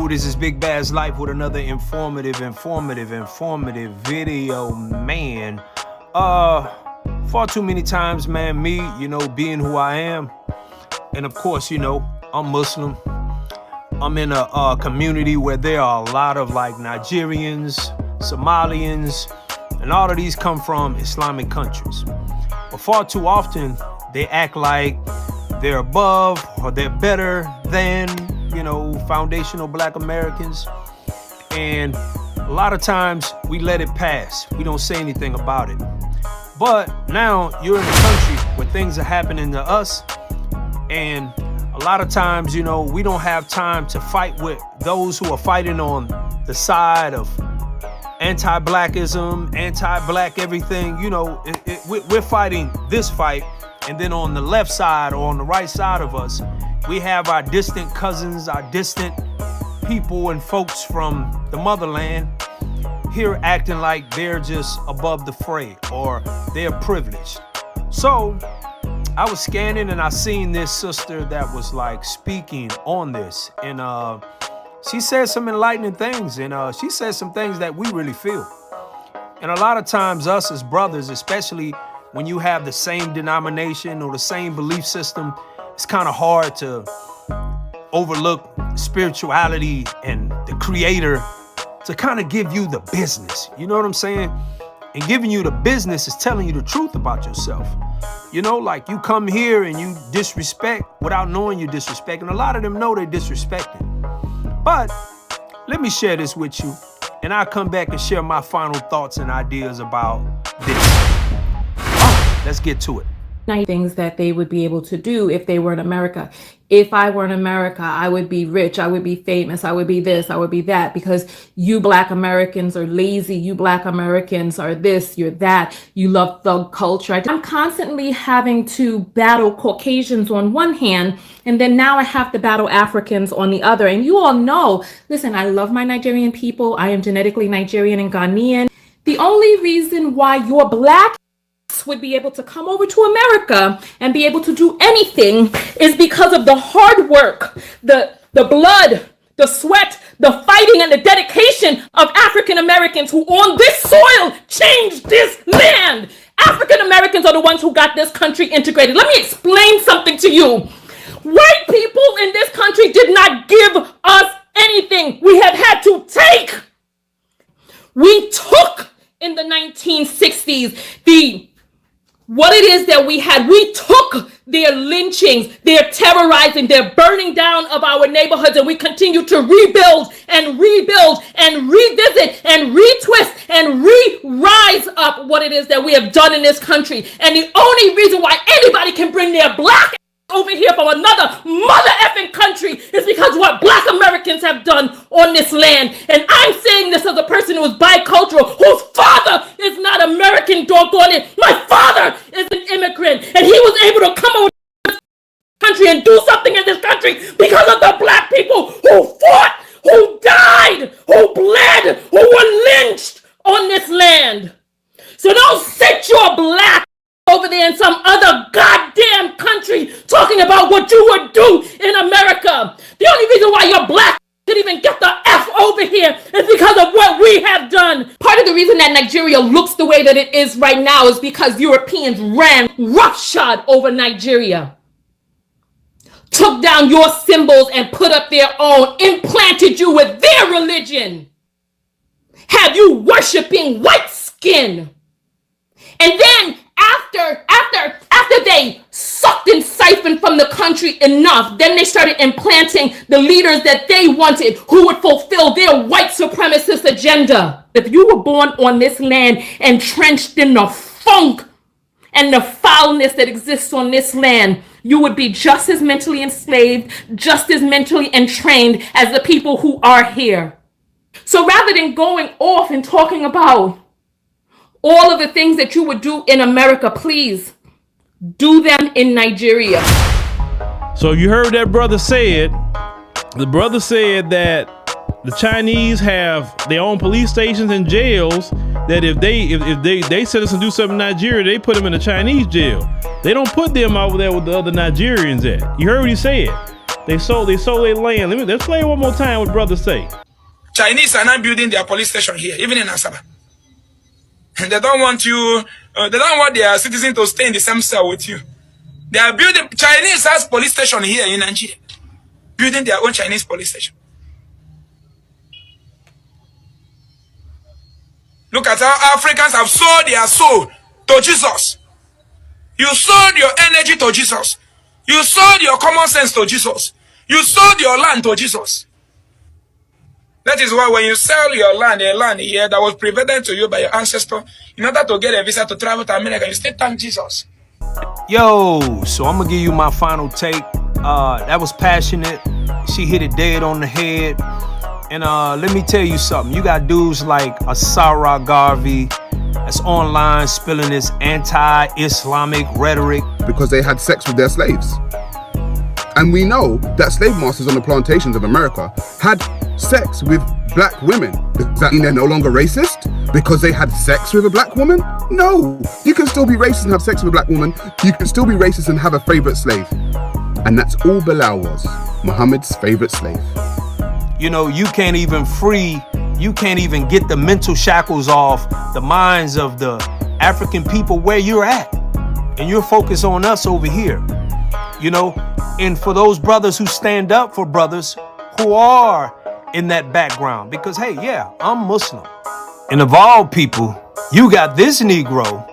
Yo, this is Big Bad's Life with another informative video, man. Far too many times, man, me, being who I am. And of course, I'm Muslim. I'm in a community where there are a lot of like Nigerians, Somalians, and all of these come from Islamic countries. But far too often, they act like they're above or they're better than, foundational Black Americans. And a lot of times we let it pass. We don't say anything about it. But now you're in a country where things are happening to us. And a lot of times, we don't have time to fight with those who are fighting on the side of anti-Blackism, anti-Black everything. We're fighting this fight. And then on the left side or on the right side of us, we have our distant cousins, our distant people and folks from the motherland here acting like they're just above the fray or they're privileged. So I was scanning and I seen this sister that was like speaking on this, and she said some enlightening things, and she said some things that we really feel. And a lot of times us as brothers, especially when you have the same denomination or the same belief system, it's kind of hard to overlook spirituality and the creator to kind of give you the business. You know what I'm saying? And giving you the business is telling you the truth about yourself. Like you come here and you disrespect without knowing you're disrespecting. A lot of them know they're disrespecting. But let me share this with you, and I'll come back and share my final thoughts and ideas about this. Let's get to it. Things that they would be able to do if they were in America. If I were in America, I would be rich, I would be famous, I would be this, I would be that, because you Black Americans are lazy, you Black Americans are this, you're that, you love thug culture. I'm constantly having to battle Caucasians on one hand, and then now I have to battle Africans on the other. And you all know, listen, I love my Nigerian people. I am genetically Nigerian and Ghanaian. The only reason why you're Black would be able to come over to America and be able to do anything is because of the hard work, the blood, the sweat, the fighting, and the dedication of African Americans who on this soil changed this land. African Americans are the ones who got this country integrated. Let me explain something to you. White people in this country did not give us anything. We have had to take. We took in the 1960s what it is that we had. We took their lynchings, their terrorizing, their burning down of our neighborhoods, and we continue to rebuild and rebuild and revisit and retwist and re-rise up what it is that we have done in this country. And the only reason why anybody can bring their Black over here from another mother effing country is because of what Black Americans have done on this land. And I'm saying this as a person who is bicultural, whose father is not American, doggone it. My father is an immigrant, and he was able to come over to this country and do something in this country because of the Black people who fought, who died, who bled, who were lynched on this land. So don't sit your Black over there in some other goddamn country talking about what you would do in America. The only reason why you're Black should even get the F over here is because of what we have done. Part of the reason that Nigeria looks the way that it is right now is because Europeans ran roughshod over Nigeria, took down your symbols and put up their own, implanted you with their religion, have you worshiping white skin. And then after they sucked and siphoned from the country enough, then they started implanting the leaders that they wanted, who would fulfill their white supremacist agenda. If you were born on this land entrenched in the funk and the foulness that exists on this land, you would be just as mentally enslaved, just as mentally entrained as the people who are here. So rather than going off and talking about all of the things that you would do in America, please do them in Nigeria. So you heard that brother said, the brother said that the Chinese have their own police stations and jails, that if they citizens do something in Nigeria, they put them in a Chinese jail. They don't put them over there with the other Nigerians at. You heard what he said. They sold their land. Let's play it one more time what brother say. Chinese are now building their police station here, even in Asaba. And they don't want they don't want their citizens to stay in the same cell with you. They are building, Chinese has police station here in Nigeria, building their own Chinese police station. Look at how Africans have sold their soul to Jesus. You sold your energy to Jesus. You sold your common sense to Jesus. You sold your land to Jesus. That is why when you sell your land, a land here that was provided to you by your ancestor, in order to get a visa to travel to America, you still thank Jesus. Yo, so I'm gonna give you my final take. That was passionate. She hit it dead on the head. And let me tell you something. You got dudes like a Sara Garvey that's online spilling this anti-Islamic rhetoric. Because they had sex with their slaves. And we know that slave masters on the plantations of America had sex with black women. Does that mean they're no longer racist? Because they had sex with a black woman? No. You can still be racist and have sex with a black woman. You can still be racist and have a favorite slave. And that's all Bilal was, Muhammad's favorite slave. You know, you can't even get the mental shackles off the minds of the African people where you're at. And you're focused on us over here. You know, and for those brothers who stand up for brothers who are in that background, because hey, yeah, I'm Muslim. And of all people, you got this Negro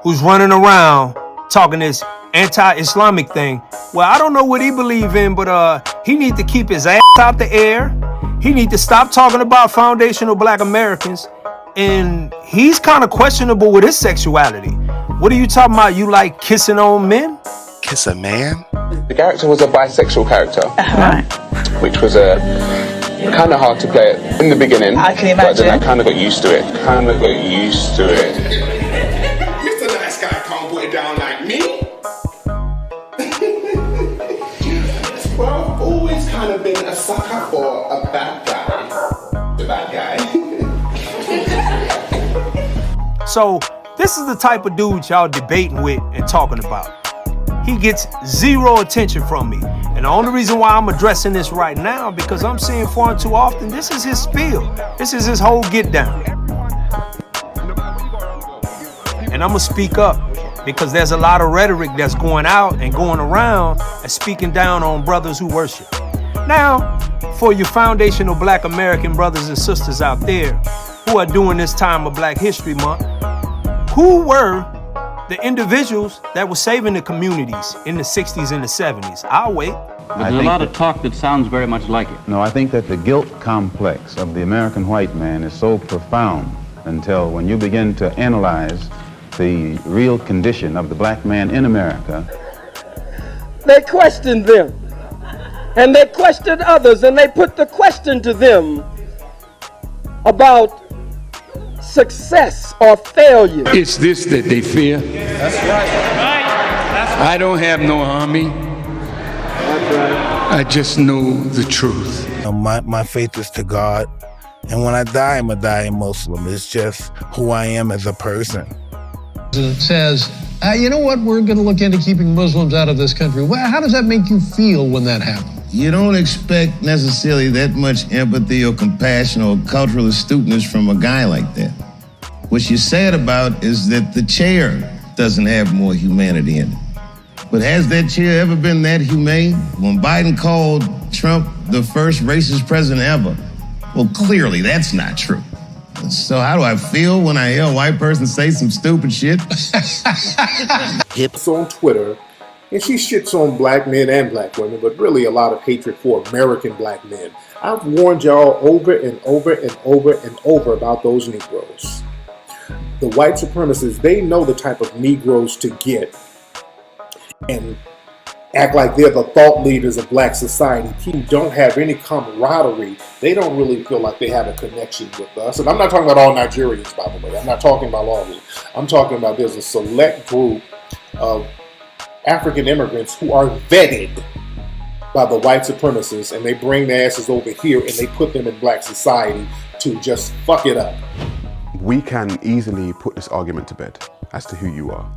who's running around talking this anti-Islamic thing. Well, I don't know what he believe in, but he need to keep his ass out the air. He need to stop talking about foundational black Americans. And he's kind of questionable with his sexuality. What are you talking about? You like kissing on men? Kiss a man? The character was a bisexual character, Right. which was kind of hard to play in the beginning. I can But then I imagine. kind of got used to it. Mr. Nice Guy can't put it down like me. Well, I've always kind of been a sucker for a bad guy. The bad guy. So this is the type of dude y'all debating with and talking about. He gets zero attention from me. And the only reason why I'm addressing this right now, because I'm seeing far too often, this is his spiel. This is his whole get down. And I'm gonna speak up because there's a lot of rhetoric that's going out and going around and speaking down on brothers who worship. Now, for your foundational black American brothers and sisters out there who are doing this time of Black History Month, who were the individuals that were saving the communities in the 60s and the 70s? I'll wait. There's a lot of talk that sounds very much like it. No, I think that the guilt complex of the American white man is so profound until when you begin to analyze the real condition of the black man in America. They questioned them, and they questioned others, and they put the question to them about success or failure. It's this that they fear. That's right. I don't have no army. That's right. I just know the truth. My faith is to God, and when I die, I'm a dying Muslim. It's just who I am as a person. It says, you know what, we're going to look into keeping Muslims out of this country. Well, how does that make you feel when that happens? You don't expect necessarily that much empathy or compassion or cultural astuteness from a guy like that. What you're sad about is that the chair doesn't have more humanity in it. But has that chair ever been that humane? When Biden called Trump the first racist president ever, well, clearly that's not true. So how do I feel when I hear a white person say some stupid shit? It's on Twitter, and she shits on black men and black women, but really a lot of hatred for American black men. I've warned y'all over and over and over and over about those Negroes. The white supremacists, they know the type of Negroes to get and act like they're the thought leaders of black society. People don't have any camaraderie. They don't really feel like they have a connection with us. And I'm not talking about all Nigerians, by the way. I'm not talking about all of them. I'm talking about there's a select group of African immigrants who are vetted by the white supremacists, and they bring their asses over here and they put them in black society to just fuck it up. We can easily put this argument to bed as to who you are.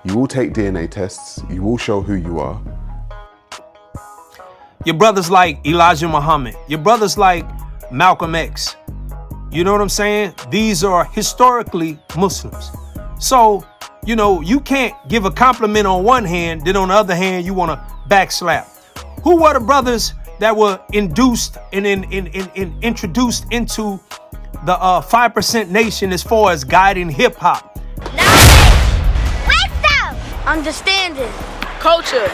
You will take DNA tests, you will show who you are. Your brothers like Elijah Muhammad. Your brothers like Malcolm X. You know what I'm saying? These are historically Muslims. So, you know, you can't give a compliment on one hand, then on the other hand, you want to backslap. Who were the brothers that were induced and introduced into the 5% nation as far as guiding hip hop? Knowledge, wisdom, understanding, culture,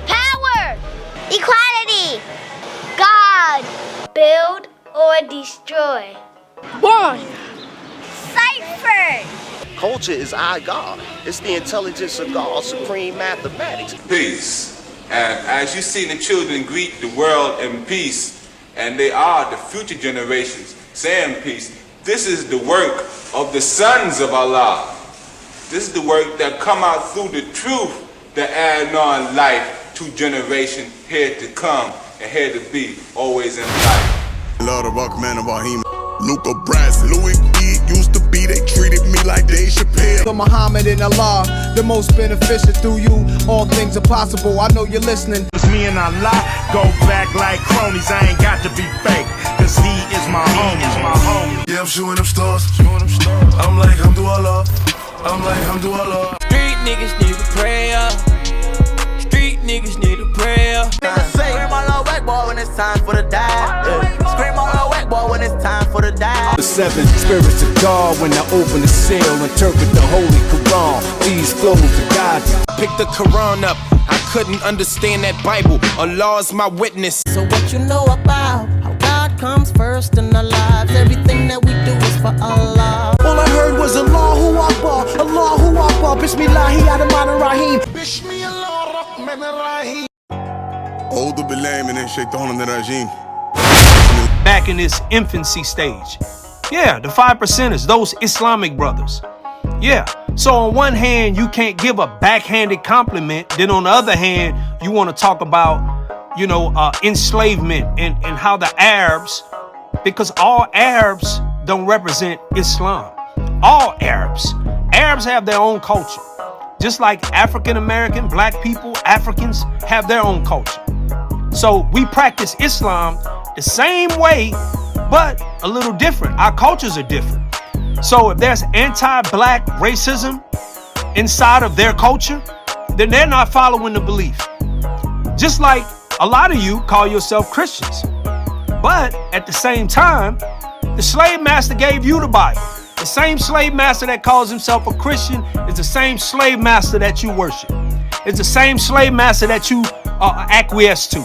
power, equality, God, build or destroy, born, cipher. Culture is our God. It's the intelligence of God, supreme mathematics. Peace. And as you see the children greet the world in peace, and they are the future generations saying peace. This is the work of the sons of Allah. This is the work that come out through the truth that add on life to generation here to come and here to be, always in life. Lord of Rockman of Ahim, Luca Brass, Louis B. used to be, they treated me like Dave Chappelle. The Muhammad and Allah, the most beneficial through you, all things are possible. I know you're listening. It's me and Allah, go back like cronies, I ain't got to be fake, cause he is my homie. Yeah, I'm shooting them stars, I'm like, Hamdulillah, Street niggas need a prayer. Street niggas need a prayer. Niggas say, scream all the whack boy when it's time for the die. Scream all the whack boy when it's time for the die. The 7 spirits of God, when I open the seal, interpret the holy Quran. These flows of God. Pick the Quran up. I couldn't understand that Bible. Allah's my witness. So what you know about how God comes first in our lives? Everything that we do is for Allah. All I heard was Allahu Akbar, Allahu Akbar, Bismillahi Ar-Rahman Ar-Rahim. Older Bilam and then Shaitan and Rajim. Back in this infancy stage. Yeah, the 5%ers, those Islamic brothers. Yeah. So on one hand, you can't give a backhanded compliment. Then on the other hand, you want to talk about, you know, enslavement and how the Arabs, because all Arabs don't represent Islam. All Arabs have their own culture. Just like African American, black people, Africans have their own culture. So we practice Islam the same way, but a little different. Our cultures are different. So if there's anti-black racism inside of their culture, then they're not following the belief. Just like a lot of you call yourself Christians. But at the same time, the slave master gave you the Bible. The same slave master that calls himself a Christian is the same slave master that you worship. It's the same slave master that you acquiesce to.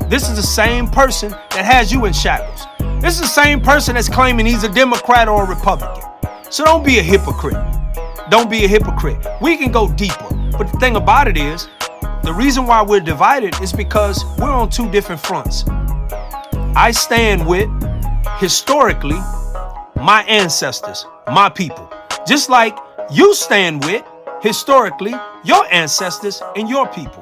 This is the same person that has you in shackles. This is the same person that's claiming he's a Democrat or a Republican. So don't be a hypocrite. Don't be a hypocrite. We can go deeper. But the thing about it is, the reason why we're divided is because we're on two different fronts. I stand with, historically, my ancestors, my people. Just like you stand with, historically, your ancestors and your people.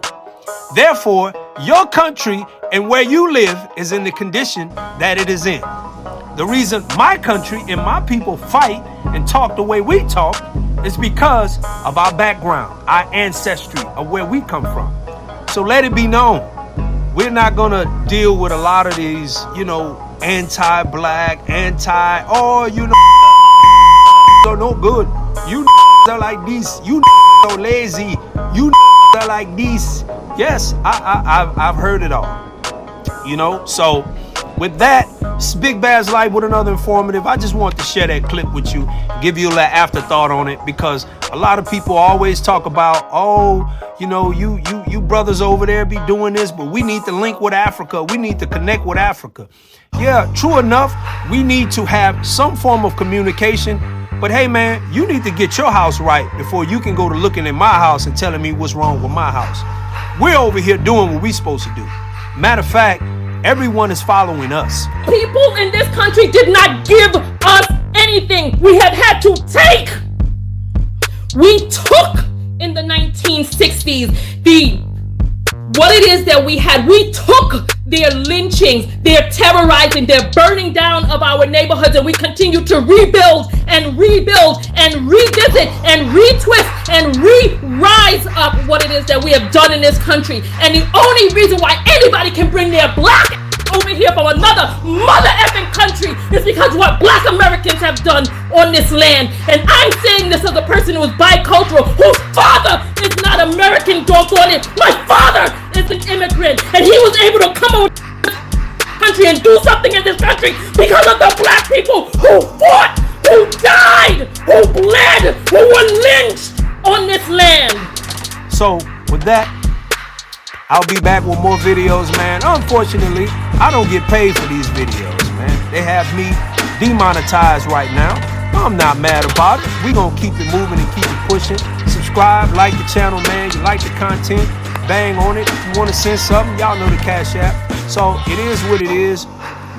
Therefore, your country and where you live is in the condition that it is in. The reason my country and my people fight and talk the way we talk is because of our background, our ancestry, of where we come from. So let it be known, we're not gonna deal with a lot of these, you know, anti-black, you know, are no good. You are like this. You are lazy. You are like this. Yes, I've heard it all. You know, so with that, it's Big Bad's Life with another informative. I just want to share that clip with you, give you a little afterthought on it, because a lot of people always talk about, oh, you know, you brothers over there be doing this, but we need to link with Africa. We need to connect with Africa. Yeah, true enough, we need to have some form of communication. But hey, man, you need to get your house right before you can go to looking at my house and telling me what's wrong with my house. We're over here doing what we're supposed to do. Matter of fact, everyone is following us. People in this country did not give us anything. We have had to take. We took in the 1960s the what it is that we had. We took their lynchings, their terrorizing, their burning down of our neighborhoods, and we continue to rebuild and rebuild and revisit and retwist and re-rise up what it is that we have done in this country. And the only reason why anybody can bring their black over here from another mother effing country is because what black Americans have done on this land. And I'm saying this as a person who is bicultural, whose father is not American, doggone it. My father is an immigrant, and he was able to come over to this country and do something in this country because of the black people who fought, who died, who bled, who were lynched on this land. So with that, I'll be back with more videos, man. Unfortunately, I don't get paid for these videos, man. They have me demonetized right now. I'm not mad about it. We're going to keep it moving and keep it pushing. Subscribe, like the channel, man. You like the content, bang on it. If you want to send something, y'all know the Cash App. So it is what it is.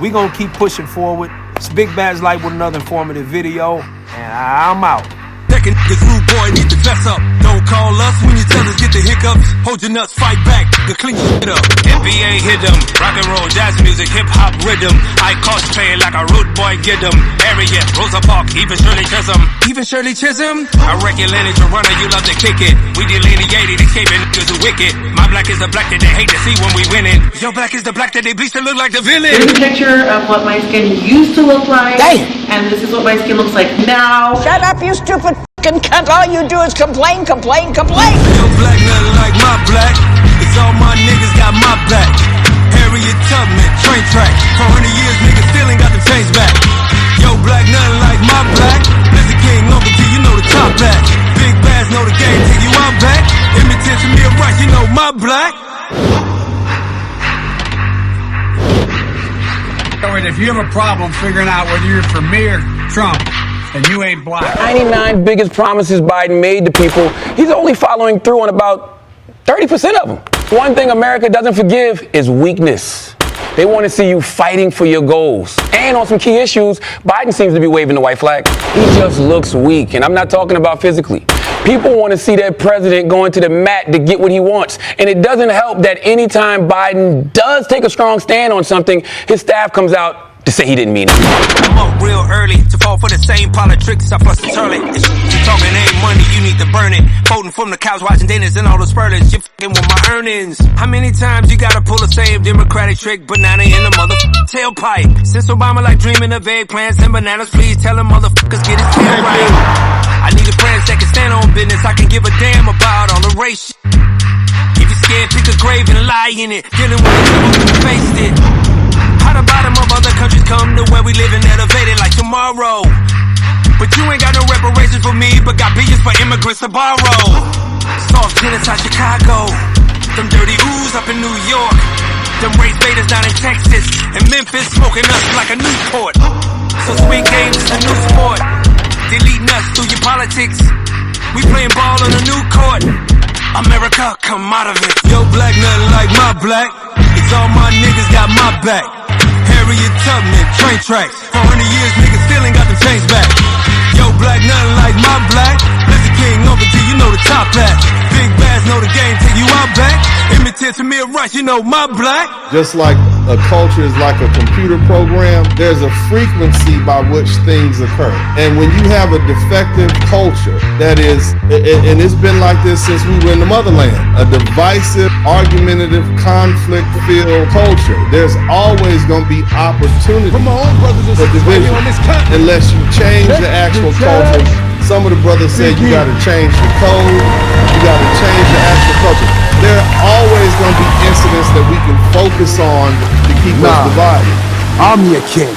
We're going to keep pushing forward. It's Big Bad's Life with another informative video, and I'm out. Second, this rude boy needs to fess up. Don't call us when you tell us get the hiccups. Hold your nuts, fight back, the clean shit up. NBA hit 'em, rock and roll, jazz music, hip hop rhythm. I cosplay like a rude boy, get 'em. Harriet, Rosa Parks, even Shirley Chisholm. Even Shirley Chisholm? I reckon lineage runner, you love to kick it. We delineated, escaping niggas who wicked. My black is the black that they hate to see when we winning. Your black is the black that they bleach to look like the villain. Here's a picture of what my skin used to look like. Damn. And this is what my skin looks like now. Shut up, you stupid fucking cunt. All you do is complain, complain, complain. Your black nothing like my black. It's all my niggas got my back. Harriet Tubman, train track. 400 years, niggas still ain't got the change back. Yo, black nothing like my black. Listen, King, Uncle T, you know the top back. Big Bass know the game, take you out back. Imitate me a right, you know my black. If you have a problem figuring out whether you're for me or Trump, and you ain't black. 99 biggest promises Biden made to people, he's only following through on about 30% of them. One thing America doesn't forgive is weakness. They want to see you fighting for your goals. And on some key issues, Biden seems to be waving the white flag. He just looks weak, and I'm not talking about physically. People want to see their president going to the mat to get what he wants. And it doesn't help that anytime Biden does take a strong stand on something, his staff comes out to say he didn't mean it. I'm up real early to fall for the same politics. I flush the toilet. You talking ain't money, you need to burn it. Voting from the couch, watching dinners and all the spurlers. You fucking with my earnings. How many times you gotta pull the same Democratic trick? Banana in the motherfucking tailpipe. Since Obama like dreaming of eggplants and bananas, please tell them motherfuckers get his tail right. I need a friend that can stand on business. I can give a damn about all the race shit. If you're scared, pick a grave and lie in it. Dealing with the people who faced it. How the bottom of other countries come to where we live and elevated like tomorrow. But you ain't got no reparations for me, but got billions for immigrants to borrow. Soft genocide Chicago. Them dirty ooze up in New York. Them race baiters down in Texas. And Memphis smoking us like a Newport. So sweet games is a new sport. Deleting us through your politics. We playing ball on a new court. America, come out of it. Yo, black nothing like my black. It's all my niggas got my back. Harriet Tubman, train tracks. 400 years, niggas still ain't got the chains back. Yo, black nothing like my black. Listen, King, Uncle T, you know the top hat. Big Bass know the game, take you out back. Imitate to me a right, you know my black. Just like a culture is like a computer program, there's a frequency by which things occur. And when you have a defective culture that is, and it's been like this since we were in the motherland, a divisive, argumentative, conflict-filled culture, there's always going to be opportunity for division unless you change the actual culture. Some of the brothers said you got to change the code, you got to change the actual culture. There are always going to be incidents that we can focus on to keep us divided. I'm your king.